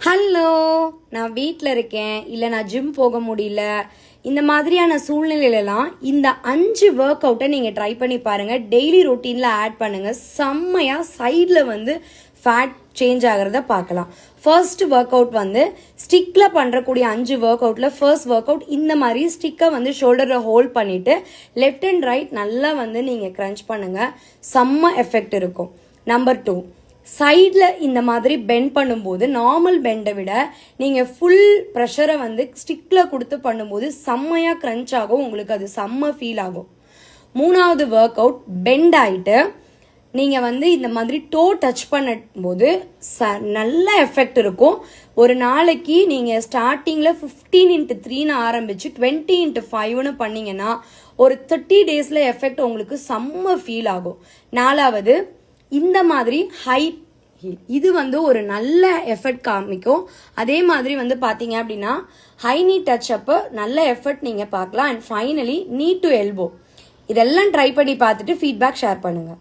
Hello, நான் வீட்டில் இருக்கேன், இல்லை நான் ஜிம் போக முடியல, இந்த மாதிரியான சூழ்நிலையிலலாம் இந்த 5 ஒர்க் அவுட்டை நீங்கள் ட்ரை பண்ணி பாருங்கள். டெய்லி ரொட்டீனில் ஆட் பண்ணுங்கள். செம்மையாக சைடில் ஃபேட் சேஞ்ச் ஆகிறத பார்க்கலாம். ஃபர்ஸ்ட் ஒர்க் அவுட் ஸ்டிக்கில் பண்ணுறக்கூடிய 5 ஒர்க் அவுட்டில் ஃபர்ஸ்ட் ஒர்க் அவுட் இந்த மாதிரி ஸ்டிக்கை ஷோல்டரில் ஹோல்ட் பண்ணிவிட்டு லெஃப்ட் அண்ட் ரைட் நல்லா நீங்கள் க்ரன்ச் பண்ணுங்கள். செம்ம எஃபெக்ட் இருக்கும். நம்பர் 2, சைடில் இந்த மாதிரி பெண்ட் பண்ணும்போது நார்மல் பெண்டை விட நீங்கள் ஃபுல் ப்ரெஷரை ஸ்டிக்கில் கொடுத்து பண்ணும்போது செம்மையாக க்ரன்ச் ஆகும். உங்களுக்கு அது செம்ம ஃபீல் ஆகும். 3வது ஒர்க் அவுட், பெண்ட் ஆகிட்டு நீங்கள் இந்த மாதிரி டோ டச் பண்ணும்போது நல்ல எஃபெக்ட் இருக்கும். ஒரு நாளைக்கு நீங்கள் ஸ்டார்டிங்கில் 15x3 ஆரம்பித்து 20x5 பண்ணிங்கன்னா ஒரு 30 days எஃபெக்ட் உங்களுக்கு செம்ம ஃபீல் ஆகும். 4வது, இந்த மாதிரி ஹை ஹீல், இது ஒரு நல்ல எஃபெக்ட் காமிக்கும். அதே மாதிரி பார்த்தீங்க அப்படின்னா ஹை நீ டச் அப்போ நல்ல எஃபெக்ட் நீங்கள் பார்க்கலாம். அண்ட் ஃபைனலி நீ டு எல்போ. இதெல்லாம் ட்ரை பண்ணி பார்த்துட்டு ஃபீட்பேக் ஷேர் பண்ணுங்கள்.